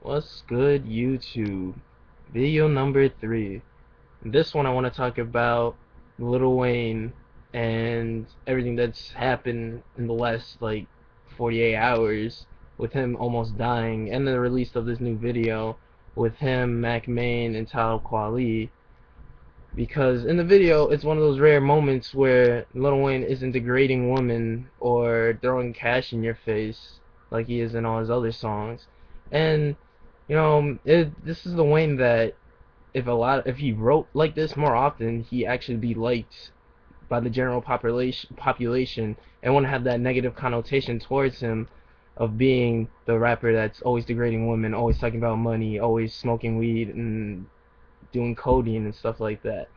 What's good, YouTube? Video number 3. This one I want to talk about Lil Wayne and everything that's happened in the last 48 hours with him almost dying and the release of this new video with him, Mack Maine, and Talib Kweli. Because in the video, it's one of those rare moments where Lil Wayne isn't degrading women or throwing cash in your face like he is in all his other songs. And this is the Wayne that if he wrote like this more often, he actually be liked by the general population and wouldn't have that negative connotation towards him of being the rapper that's always degrading women, always talking about money, always smoking weed and doing codeine and stuff like that.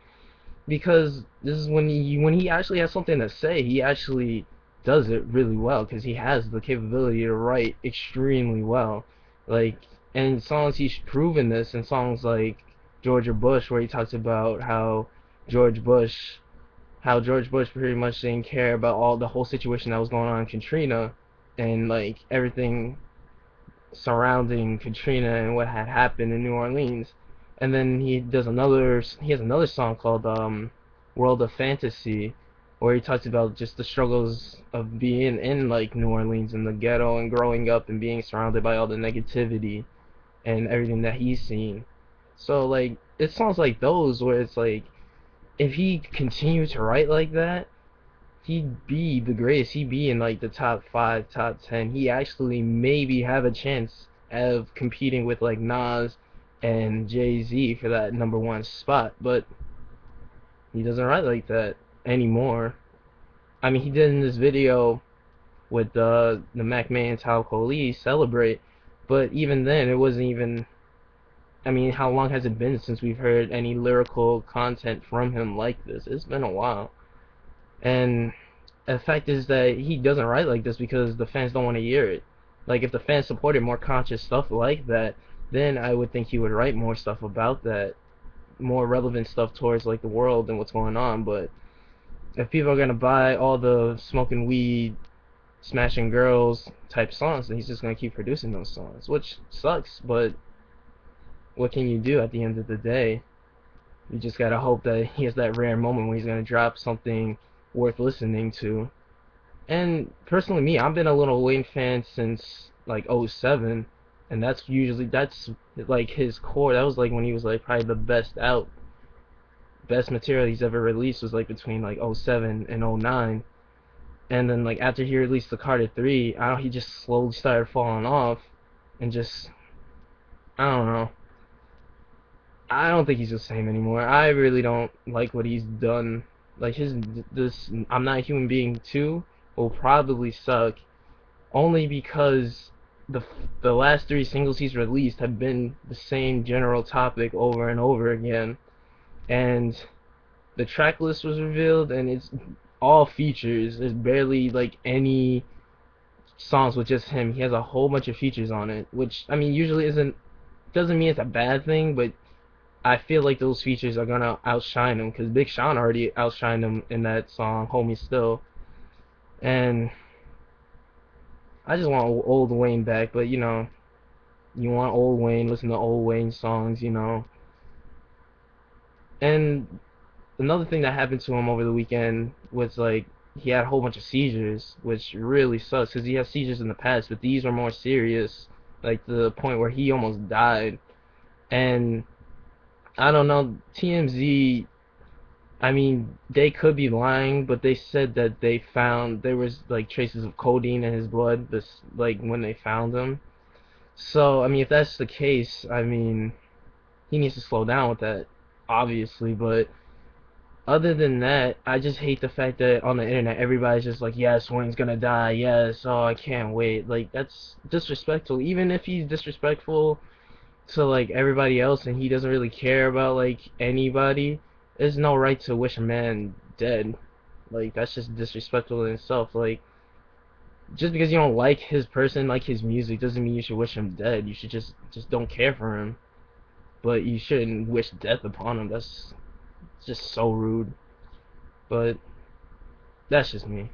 Because this is when he actually has something to say, he actually does it really well because he has the capability to write extremely well. Like in songs he's proven this in songs like Georgia Bush, where he talks about George Bush George Bush pretty much didn't care about all the whole situation that was going on in Katrina and like everything surrounding Katrina and what had happened in New Orleans. And then he has another song called World of Fantasy, where he talks about just the struggles of being in like New Orleans in the ghetto and growing up and being surrounded by all the negativity and everything that he's seen. So like it sounds like those where it's like if he continued to write like that, he'd be the greatest. He'd be in like the top 5, top 10. He actually maybe have a chance of competing with like Nas and Jay-Z for that #1 spot, but he doesn't write like that anymore. I mean, he did in this video with the Mack Maine and Talib Kweli Celebrate, but even then it wasn't even. I mean, how long has it been since we've heard any lyrical content from him like this? It's been a while. And the fact is that he doesn't write like this because the fans don't want to hear it. Like, if the fans supported more conscious stuff like that, then I would think he would write more stuff about that, more relevant stuff towards like the world and what's going on. But if people are gonna buy all the smoking weed, smashing girls type songs, then he's just gonna keep producing those songs, which sucks. But what can you do at the end of the day? You just gotta hope that he has that rare moment when he's gonna drop something worth listening to. And personally, me, I've been a Lil Wayne fan since like '07, and that's like his core. That was like when he was like probably the best material he's ever released was like between like '07 and '09. And then like after he released the Carter 3, he just slowly started falling off, and just I don't know. I don't think he's the same anymore. I really don't like what he's done. Like this I'm Not a Human Being 2 will probably suck only because the the last 3 singles he's released have been the same general topic over and over again. And the track list was revealed and it's all features. There's barely like any songs with just him. He has a whole bunch of features on it, which I mean usually isn't doesn't mean it's a bad thing, but I feel like those features are gonna outshine him because Big Sean already outshined him in that song "Homie Still," and I just want old Wayne back. But you want old Wayne, listen to old Wayne songs. And another thing that happened to him over the weekend was like he had a whole bunch of seizures, which really sucks because he had seizures in the past, but these were more serious, like to the point where he almost died. And I don't know, TMZ, I mean, they could be lying, but they said that there was like traces of codeine in his blood this like when they found him. So, I mean, if that's the case, I mean, he needs to slow down with that, obviously, but other than that, I just hate the fact that on the internet everybody's just like, yes, Wayne's gonna die, yes, oh, I can't wait. Like, that's disrespectful. Even if he's disrespectful to like everybody else and he doesn't really care about like anybody, there's no right to wish a man dead. Like that's just disrespectful in itself. Like just because you don't like his person, like his music, doesn't mean you should wish him dead. You should just don't care for him. But you shouldn't wish death upon him. That's just so rude. But that's just me.